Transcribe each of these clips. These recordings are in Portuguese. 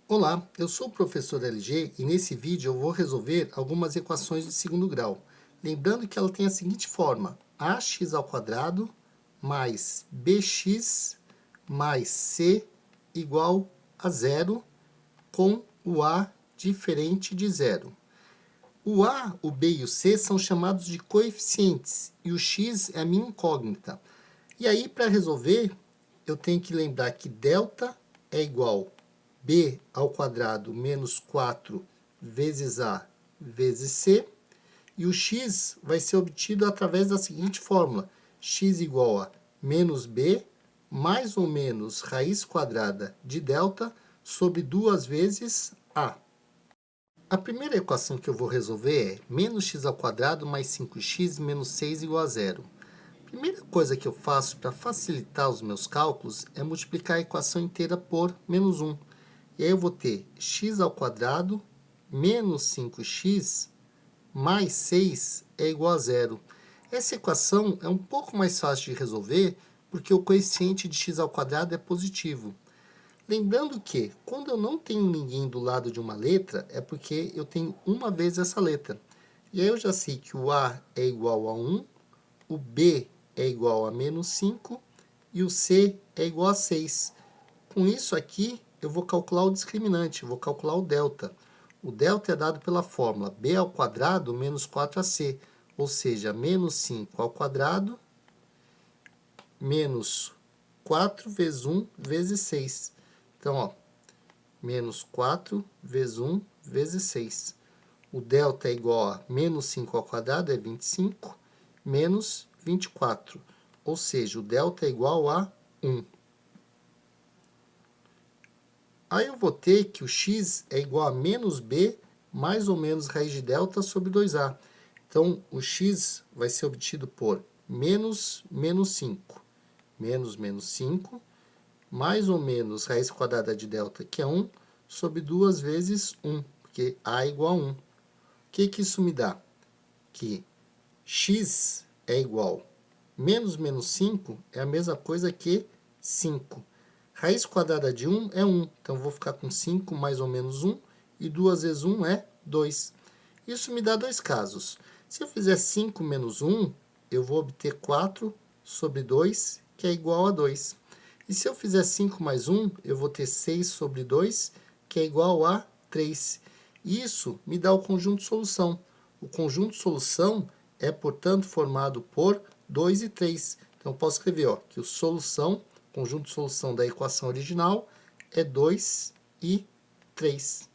Olá, eu sou o professor LG e nesse vídeo eu vou resolver algumas equações de segundo grau. Lembrando que ela tem a seguinte forma: ax ao quadrado mais bx mais c igual a zero, com o a diferente de zero. O a, o b e o c são chamados de coeficientes e o x é a minha incógnita. E aí, para resolver, eu tenho que lembrar que delta é igual a b ao quadrado menos 4 vezes a vezes c, e o x vai ser obtido através da seguinte fórmula: x igual a menos b mais ou menos raiz quadrada de delta sobre 2 vezes a. A primeira equação que eu vou resolver é menos x ao quadrado mais 5x menos 6 igual a zero. A primeira coisa que eu faço para facilitar os meus cálculos é multiplicar a equação inteira por menos 1. E aí eu vou ter x ao quadrado menos 5x mais 6 é igual a zero. Essa equação é um pouco mais fácil de resolver porque o coeficiente de x ao quadrado é positivo. Lembrando que, quando eu não tenho ninguém do lado de uma letra, é porque eu tenho uma vez essa letra. E aí eu já sei que o a é igual a 1, o b é igual a menos 5 e o c é igual a 6. Com isso aqui, eu vou calcular o discriminante, vou calcular o delta. O delta é dado pela fórmula b ao quadrado menos 4ac, ou seja, menos 5 ao quadrado menos 4 vezes 1 vezes 6. Então, ó, menos 4 vezes 1 vezes 6. O delta é igual a menos 5 ao quadrado, é 25, menos 24. Ou seja, o delta é igual a 1. Aí eu vou ter que o x é igual a menos b mais ou menos raiz de delta sobre 2a. Então, o x vai ser obtido por menos 5. Menos 5, mais ou menos raiz quadrada de delta, que é 1, sobre 2 vezes 1, porque a é igual a 1. O que isso me dá? Que x é igual a menos 5 é a mesma coisa que 5. Raiz quadrada de 1 é 1, então eu vou ficar com 5 mais ou menos 1, e 2 vezes 1 é 2. Isso me dá dois casos. Se eu fizer 5 menos 1, eu vou obter 4 sobre 2, que é igual a 2. E se eu fizer 5 mais 1, eu vou ter 6 sobre 2, que é igual a 3. Isso me dá o conjunto de solução. O conjunto de solução é, portanto, formado por 2 e 3. Então, eu posso escrever que o conjunto de solução da equação original é 2 e 3.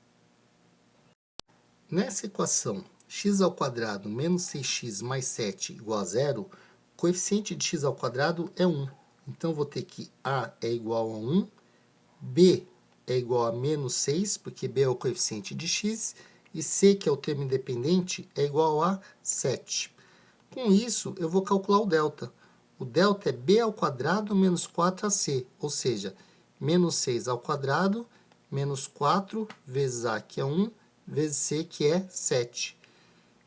Nessa equação, x ao quadrado menos 6x mais 7 igual a zero, o coeficiente de x ao quadrado é 1. Então, eu vou ter que a é igual a 1, b é igual a menos 6, porque b é o coeficiente de x, e c, que é o termo independente, é igual a 7. Com isso, eu vou calcular o delta. O delta é b ao quadrado menos 4ac, ou seja, menos 6 ao quadrado menos 4 vezes a, que é 1, vezes c, que é 7.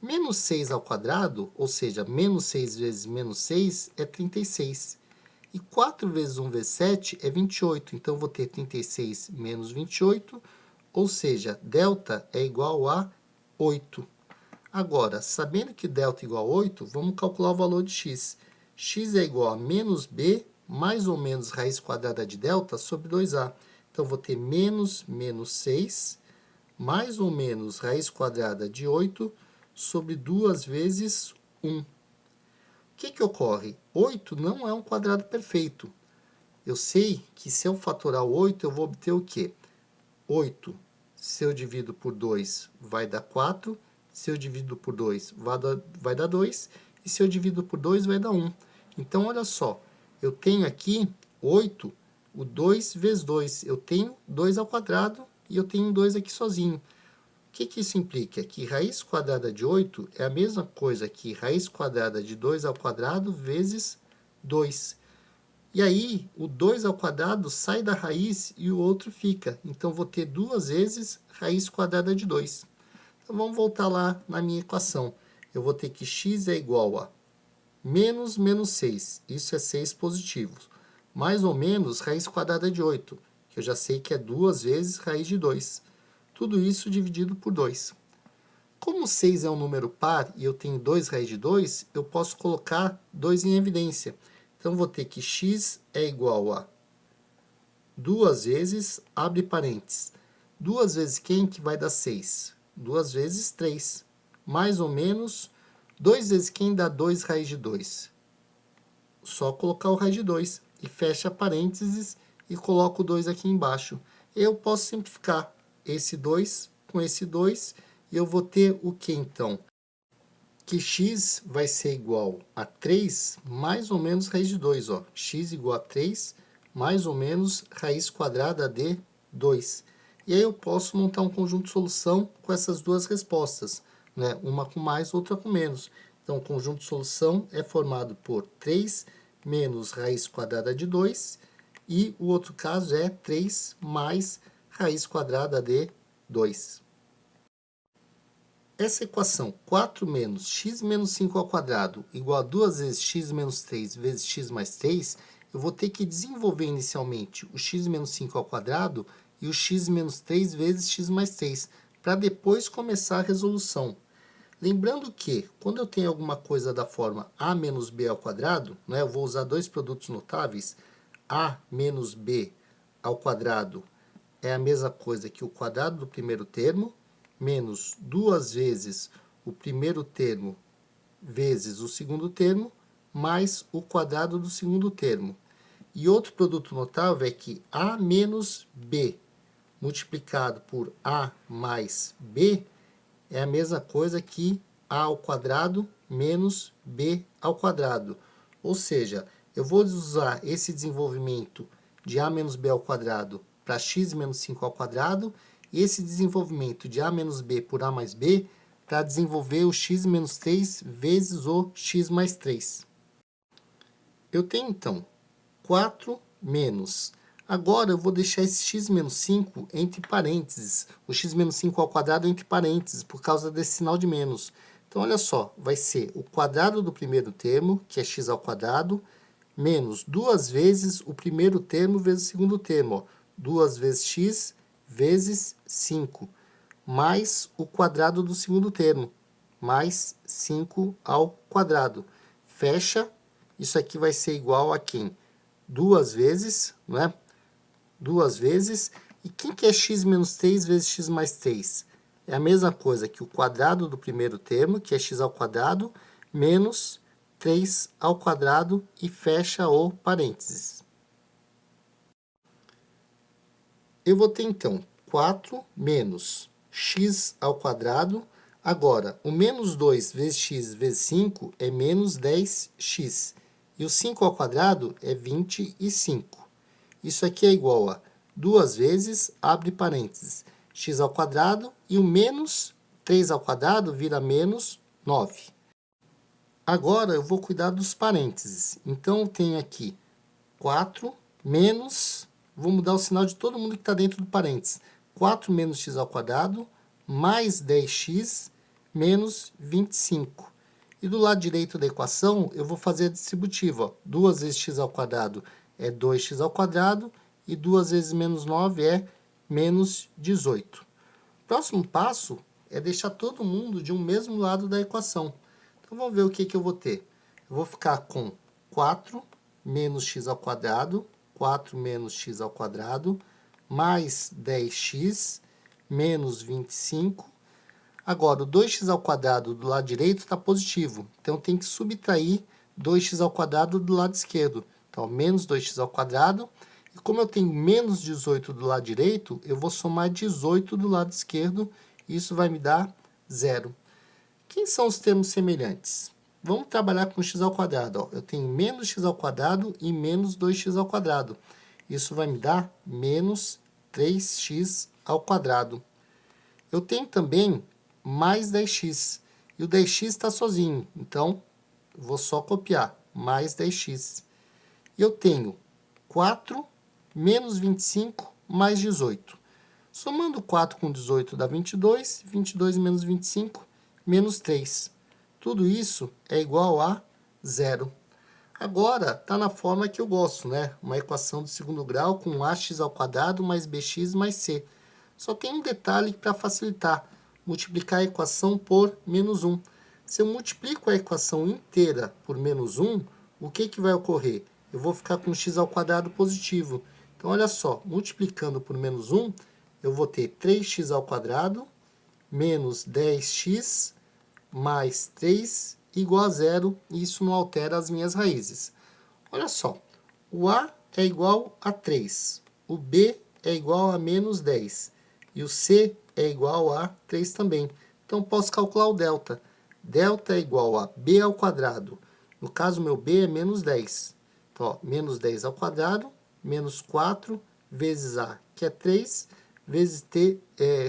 Menos 6 ao quadrado, ou seja, menos 6 vezes menos 6, é 36. E 4 vezes 1 vezes 7 é 28. Então, eu vou ter 36 menos 28, ou seja, delta é igual a 8. Agora, sabendo que delta é igual a 8, vamos calcular o valor de x. X é igual a menos b mais ou menos raiz quadrada de delta sobre 2a. Então, eu vou ter menos 6 mais ou menos raiz quadrada de 8 sobre 2 vezes 1. O que ocorre? 8 não é um quadrado perfeito. Eu sei que se eu fatorar o 8, eu vou obter o quê? 8, se eu divido por 2, vai dar 4. Se eu divido por 2, vai dar 2. E se eu divido por 2, vai dar 1. Então, olha só. Eu tenho aqui 8, o 2 vezes 2. Eu tenho 2 ao quadrado e eu tenho 2 aqui sozinho. O que isso implica? Que raiz quadrada de 8 é a mesma coisa que raiz quadrada de 2 ao quadrado vezes 2. E aí, o 2 ao quadrado sai da raiz e o outro fica. Então, vou ter 2 vezes raiz quadrada de 2. Então, vamos voltar lá na minha equação. Eu vou ter que x é igual a menos 6. Isso é 6 positivo. Mais ou menos raiz quadrada de 8. que eu já sei que é 2 vezes raiz de 2. Tudo isso dividido por 2. Como 6 é um número par e eu tenho 2 raiz de 2, eu posso colocar 2 em evidência. Então, vou ter que x é igual a 2 vezes, abre parênteses, 2 vezes quem que vai dar 6? 2 vezes 3. Mais ou menos, 2 vezes quem dá 2 raiz de 2? Só colocar o raiz de 2 e fecha parênteses e coloco o 2 aqui embaixo. Eu posso simplificar esse 2 com esse 2 e eu vou ter o que então? Que x vai ser igual a 3 mais ou menos raiz de 2. Ó. X igual a 3 mais ou menos raiz quadrada de 2. E aí eu posso montar um conjunto de solução com essas duas respostas, né? Uma com mais, outra com menos. Então, o conjunto de solução é formado por 3 menos raiz quadrada de 2, e o outro caso é 3 mais raiz quadrada de 2. Essa equação 4 menos x menos 5 ao quadrado igual a 2 vezes x menos 3 vezes x mais 3, eu vou ter que desenvolver inicialmente o x menos 5 ao quadrado e o x menos 3 vezes x mais 3, para depois começar a resolução. Lembrando que, quando eu tenho alguma coisa da forma a menos b ao quadrado, né, eu vou usar dois produtos notáveis, a menos b ao quadrado é a mesma coisa que o quadrado do primeiro termo, menos 2 vezes o primeiro termo vezes o segundo termo, mais o quadrado do segundo termo. E outro produto notável é que a menos b multiplicado por a mais b é a mesma coisa que a ao quadrado menos b ao quadrado. Ou seja, eu vou usar esse desenvolvimento de a menos b ao quadrado para x menos 5 ao quadrado, e esse desenvolvimento de a menos b por a mais b para desenvolver o x menos 3 vezes o x mais 3. Eu tenho, então, 4 menos. Agora, eu vou deixar esse x menos 5 entre parênteses. O x menos 5 ao quadrado entre parênteses, por causa desse sinal de menos. Então, olha só, vai ser o quadrado do primeiro termo, que é x ao quadrado, menos 2 vezes o primeiro termo vezes o segundo termo. Ó. 2 vezes x vezes 5, mais o quadrado do segundo termo, mais 5 ao quadrado. Fecha, isso aqui vai ser igual a quem? 2 vezes, não é? 2 vezes, e quem que é x menos 3 vezes x mais 3? É a mesma coisa que o quadrado do primeiro termo, que é x ao quadrado, menos 3 ao quadrado, e fecha o parênteses. Eu vou ter, então, 4 menos x ao quadrado. Agora, o menos 2 vezes x vezes 5 é menos 10x. E o 5 ao quadrado é 25. Isso aqui é igual a 2 vezes, abre parênteses, x ao quadrado, e o menos 3 ao quadrado vira menos 9. Agora, eu vou cuidar dos parênteses. Então, eu tenho aqui 4 menos, vou mudar o sinal de todo mundo que está dentro do parênteses. 4 menos x ao quadrado, mais 10x, menos 25. E do lado direito da equação, eu vou fazer a distributiva. Ó. 2 vezes x ao quadrado é 2x ao quadrado, e 2 vezes menos 9 é menos 18. O próximo passo é deixar todo mundo de um mesmo lado da equação. Então, vamos ver o que eu vou ter. Eu vou ficar com 4 menos x ao quadrado, 4 menos x ao quadrado, mais 10x, menos 25. Agora, o 2x ao quadrado do lado direito está positivo, então tem que subtrair 2x ao quadrado do lado esquerdo. Então, menos 2x ao quadrado, e como eu tenho menos 18 do lado direito, eu vou somar 18 do lado esquerdo, e isso vai me dar 0. Quem são os termos semelhantes? Vamos trabalhar com x ao quadrado. Ó. Eu tenho menos x ao quadrado e menos 2x ao quadrado. Isso vai me dar menos 3x ao quadrado. Eu tenho também mais 10x. E o 10x está sozinho. Então, vou só copiar. Mais 10x. E eu tenho 4 menos 25 mais 18. Somando 4 com 18 dá 22. 22 menos 25, menos 3. Tudo isso é igual a 0. Agora, está na forma que eu gosto, né? Uma equação de segundo grau com ax² mais bx mais c. Só tem um detalhe para facilitar. Multiplicar a equação por menos 1. Se eu multiplico a equação inteira por menos 1, o que vai ocorrer? Eu vou ficar com x² positivo. Então, olha só, multiplicando por menos 1, eu vou ter 3x² menos 10x mais 3 igual a zero, e isso não altera as minhas raízes. Olha só, o A é igual a 3, o B é igual a menos 10, e o C é igual a 3 também. Então, posso calcular o delta. Delta é igual a B ao quadrado. No caso, meu B é menos 10. Então, ó, menos 10 ao quadrado, menos 4 vezes A, que é 3, vezes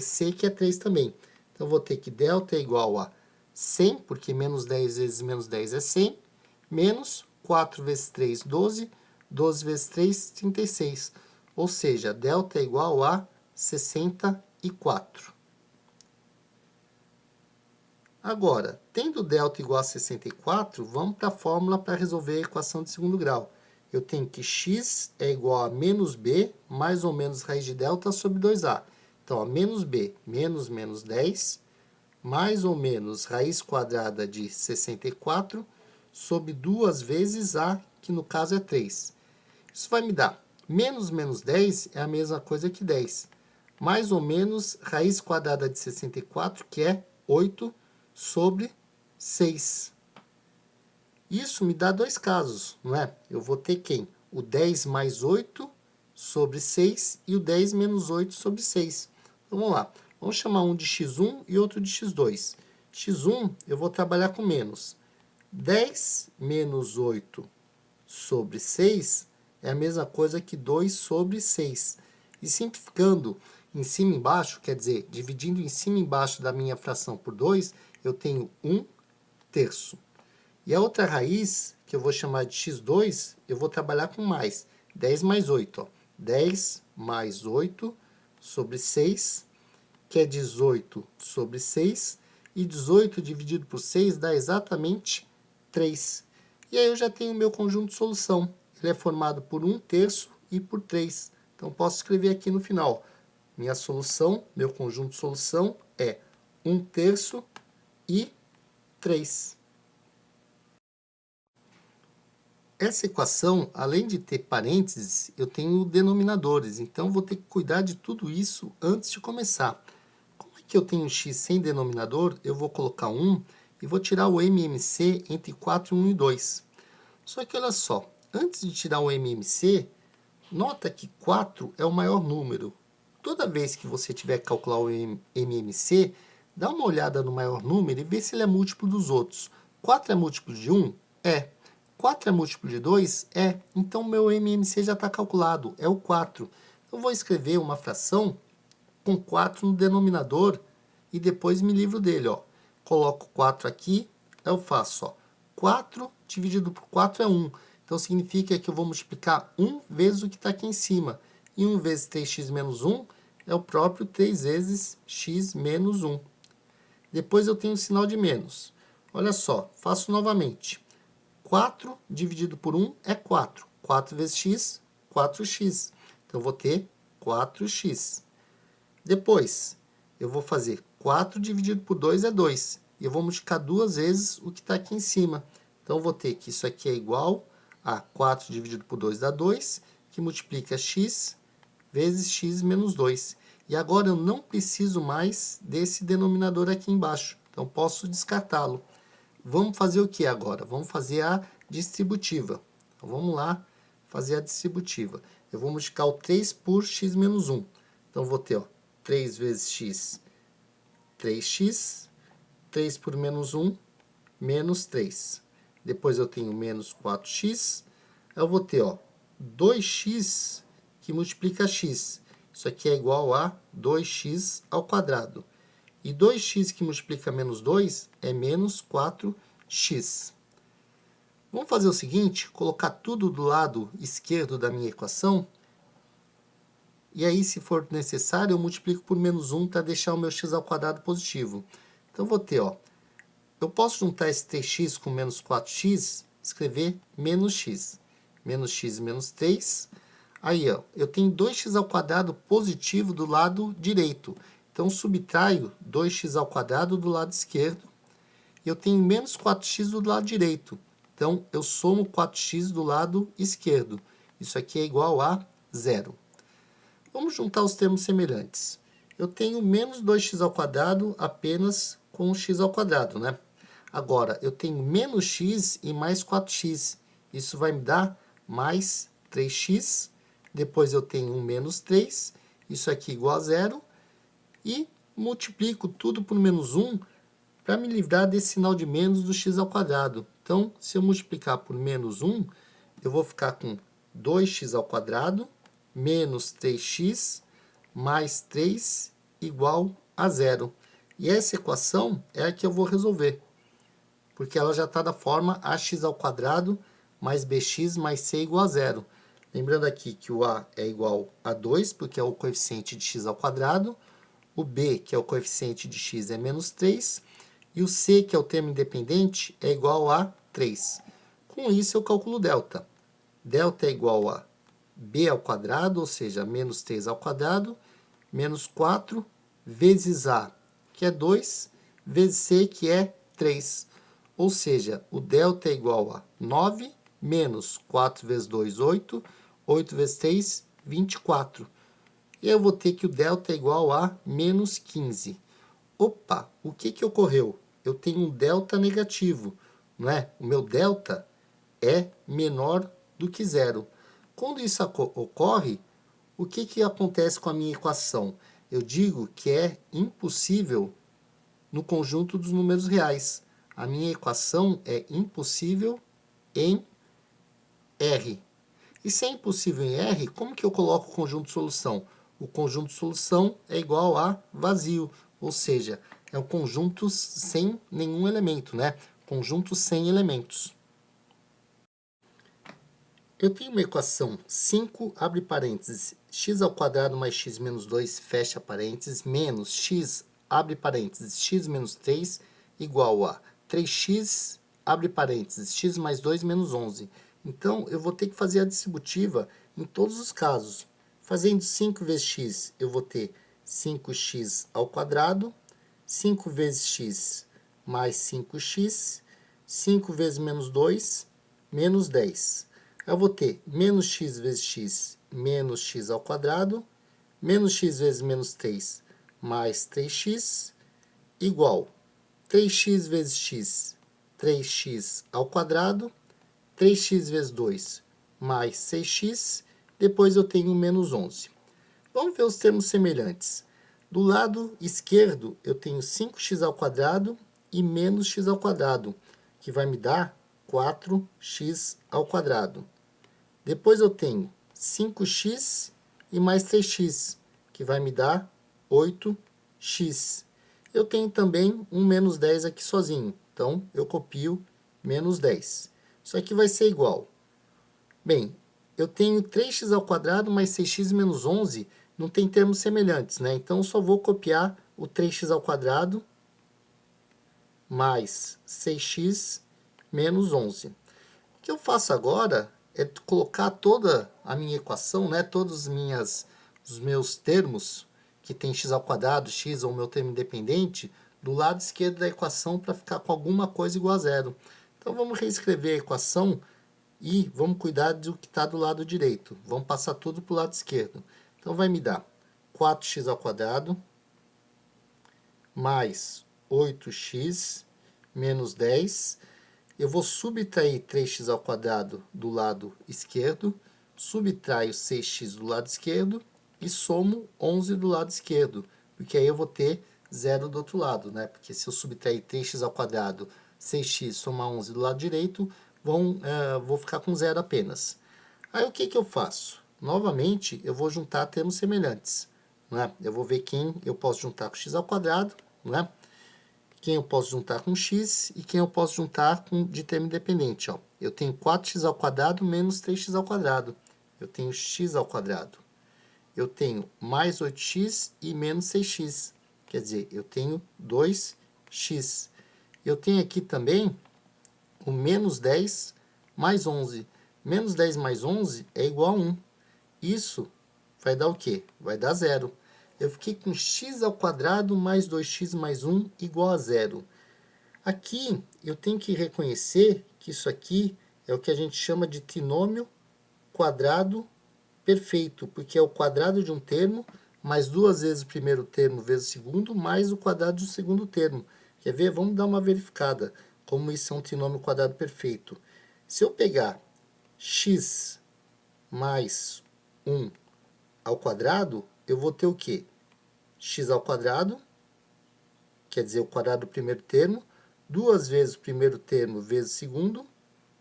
C, que é 3 também. Então, eu vou ter que delta é igual a 100, porque menos 10 vezes menos 10 é 100, menos 4 vezes 3, 12, 12 vezes 3, 36. Ou seja, delta é igual a 64. Agora, tendo delta igual a 64, vamos para a fórmula para resolver a equação de segundo grau. Eu tenho que x é igual a menos b, mais ou menos raiz de delta sobre 2a. Então, ó, menos b, menos 10, mais ou menos raiz quadrada de 64 sobre 2 vezes a, que no caso é 3. Isso vai me dar menos 10 é a mesma coisa que 10. Mais ou menos raiz quadrada de 64, que é 8 sobre 6. Isso me dá dois casos, não é? Eu vou ter quem? O 10 mais 8 sobre 6 e o 10 menos 8 sobre 6. Então, vamos lá. Vamos chamar um de x1 e outro de x2. x1 eu vou trabalhar com menos. 10 menos 8 sobre 6 é a mesma coisa que 2 sobre 6. E simplificando em cima e embaixo, quer dizer, dividindo em cima e embaixo da minha fração por 2, eu tenho 1/3. E a outra raiz, que eu vou chamar de x2, eu vou trabalhar com mais. 10 mais 8. Ó. 10 mais 8 sobre 6, que é 18 sobre 6. E 18 dividido por 6 dá exatamente 3. E aí eu já tenho o meu conjunto de solução. Ele é formado por 1/3 e por 3. Então, posso escrever aqui no final. Minha solução, meu conjunto de solução é 1/3 e 3. Essa equação, além de ter parênteses, eu tenho denominadores. Então, vou ter que cuidar de tudo isso antes de começar. Como é que eu tenho x sem denominador? Eu vou colocar 1 e vou tirar o MMC entre 4, 1 e 2. Só que olha só, antes de tirar o MMC, nota que 4 é o maior número. Toda vez que você tiver que calcular o MMC, dá uma olhada no maior número e vê se ele é múltiplo dos outros. 4 é múltiplo de 1? É. 4 é múltiplo de 2? É. Então, meu MMC já está calculado, é o 4. Eu vou escrever uma fração com 4 no denominador e depois me livro dele. Ó. Coloco 4 aqui, eu faço 4 dividido por 4 é 1. Então, significa que eu vou multiplicar 1 vezes o que está aqui em cima. E 1 vezes 3x menos 1 é o próprio 3 vezes x menos 1. Depois eu tenho o sinal de menos. Olha só, faço novamente. 4 dividido por 1 é 4. 4 vezes x, 4x. Então, eu vou ter 4x. Depois, eu vou fazer 4 dividido por 2 é 2. E eu vou multiplicar 2 vezes o que está aqui em cima. Então, eu vou ter que isso aqui é igual a 4 dividido por 2 dá 2, que multiplica x vezes x menos 2. E agora eu não preciso mais desse denominador aqui embaixo. Então, posso descartá-lo. Vamos fazer o que agora? Vamos fazer a distributiva. Então, vamos lá fazer a distributiva. Eu vou multiplicar o 3 por x menos 1. Então, vou ter 3 vezes x, 3x. 3 por menos 1, menos 3. Depois eu tenho menos 4x. Eu vou ter 2x que multiplica x. Isso aqui é igual a 2x ao quadrado. E 2x que multiplica menos 2 é menos 4x. Vamos fazer o seguinte, colocar tudo do lado esquerdo da minha equação. E aí, se for necessário, eu multiplico por menos 1 para deixar o meu x ao quadrado positivo. Então, eu vou ter, eu posso juntar esse 3x com menos 4x? escrever menos x. Menos x menos 3. Aí, ó, eu tenho 2x² positivo do lado direito. Então, subtraio 2x² do lado esquerdo. E eu tenho menos 4x do lado direito. Então, eu somo 4x do lado esquerdo. Isso aqui é igual a 0. Vamos juntar os termos semelhantes. Eu tenho menos 2x² apenas com x², né? Agora, eu tenho menos x e mais 4x. Isso vai me dar mais 3x. Depois eu tenho um menos 3. Isso aqui igual a 0. E multiplico tudo por menos 1 para me livrar desse sinal de menos do x². Então, se eu multiplicar por menos 1, eu vou ficar com 2x² menos 3x mais 3 igual a 0. E essa equação é a que eu vou resolver, porque ela já está da forma ax² mais bx mais c igual a 0. Lembrando aqui que o a é igual a 2, porque é o coeficiente de x², o b, que é o coeficiente de x, é menos 3, e o c, que é o termo independente, é igual a 3. Com isso, eu calculo delta. Delta é igual a b², ou seja, menos 3², menos 4, vezes a, que é 2, vezes c, que é 3. Ou seja, o delta é igual a 9, menos 4 vezes 2, 8, 8 vezes 3, 24. E eu vou ter que o delta é igual a menos 15. Opa, o que ocorreu? Eu tenho um delta negativo, não é? O meu delta é menor do que zero. Quando isso ocorre, o que acontece com a minha equação? Eu digo que é impossível no conjunto dos números reais. A minha equação é impossível em R. E se é impossível em R, como que eu coloco o conjunto de solução? O conjunto de solução é igual a vazio, ou seja, é um conjunto sem nenhum elemento, né? Conjunto sem elementos. Eu tenho uma equação 5, abre parênteses, x² mais x menos 2, fecha parênteses, menos x, abre parênteses, x menos 3, igual a 3x, abre parênteses, x mais 2 menos 11. Então, eu vou ter que fazer a distributiva em todos os casos. Fazendo 5 vezes x, eu vou ter 5x², 5 vezes x mais 5x, 5 vezes menos 2, menos 10. Eu vou ter menos x vezes x, menos x², menos x vezes menos 3, mais 3x, igual 3x vezes x, 3x², 3x vezes 2, mais 6x, depois eu tenho menos 11. Vamos ver os termos semelhantes. Do lado esquerdo, eu tenho 5x² e menos x², que vai me dar 4x². Depois eu tenho 5x e mais 3x, que vai me dar 8x. Eu tenho também um menos 10 aqui sozinho, então eu copio menos 10. Isso aqui vai ser igual. Bem, eu tenho 3x² mais 6x menos 11, não tem termos semelhantes, né? Então eu só vou copiar o 3x² mais 6x menos 11. O que eu faço agora é colocar toda a minha equação, né, todos os meus termos, que tem x², x ou meu termo independente, do lado esquerdo da equação para ficar com alguma coisa igual a zero. Então vamos reescrever a equação e vamos cuidar do que está do lado direito. Vamos passar tudo para o lado esquerdo. Então vai me dar 4x² mais 8x menos 10. Eu vou subtrair 3x² do lado esquerdo, subtraio 6x do lado esquerdo e somo 11 do lado esquerdo, porque aí eu vou ter 0 do outro lado, né? Porque se eu subtrair 3x², 6x somar 11 do lado direito, vou ficar com 0 apenas. Aí o que eu faço? Novamente, eu vou juntar termos semelhantes. Né? Eu vou ver quem eu posso juntar com x², né? Quem eu posso juntar com x e quem eu posso juntar com de termo independente. Ó. Eu tenho 4x² menos 3x². Eu tenho x². Eu tenho mais 8x e menos 6x. Quer dizer, eu tenho 2x. Eu tenho aqui também o menos 10 mais 11. Menos 10 mais 11 é igual a 1. Isso vai dar o quê? Vai dar 0. Eu fiquei com x ao quadrado mais 2x mais 1 igual a 0. Aqui eu tenho que reconhecer que isso aqui é o que a gente chama de trinômio quadrado perfeito, porque é o quadrado de um termo mais duas vezes o primeiro termo vezes o segundo, mais o quadrado do segundo termo. Quer ver? Vamos dar uma verificada como isso é um trinômio quadrado perfeito. Se eu pegar x mais 1 ao quadrado, eu vou ter o quê? X ao quadrado, quer dizer, o quadrado do primeiro termo, duas vezes o primeiro termo vezes o segundo,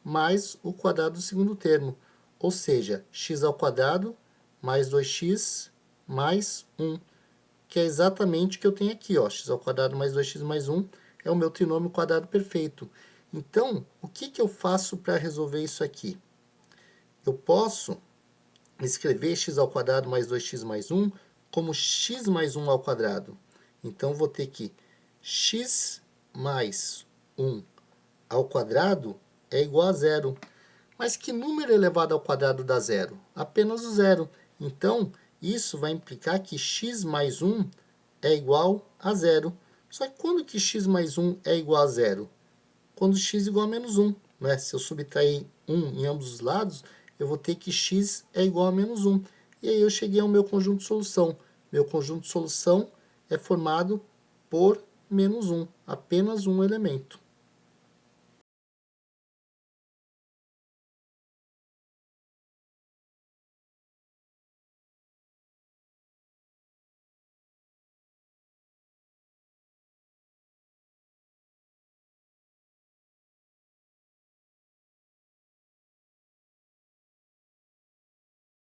mais o quadrado do segundo termo. Ou seja, x ao quadrado mais 2x mais 1, que é exatamente o que eu tenho aqui, ó, x ao quadrado mais 2x mais 1 é o meu trinômio quadrado perfeito. Então, o que eu faço para resolver isso aqui? Eu posso escrever x ao quadrado mais 2x mais 1 como x mais 1 ao quadrado. Então, vou ter que x mais 1 ao quadrado é igual a 0. Mas que número elevado ao quadrado dá 0? Apenas o 0. Então, isso vai implicar que x mais 1 é igual a 0. Só que quando que x mais 1 é igual a 0? Quando x é igual a menos 1. Né? Se eu subtrair 1 em ambos os lados, eu vou ter que x é igual a menos 1. E aí eu cheguei ao meu conjunto de solução. Meu conjunto de solução é formado por menos 1, apenas um elemento.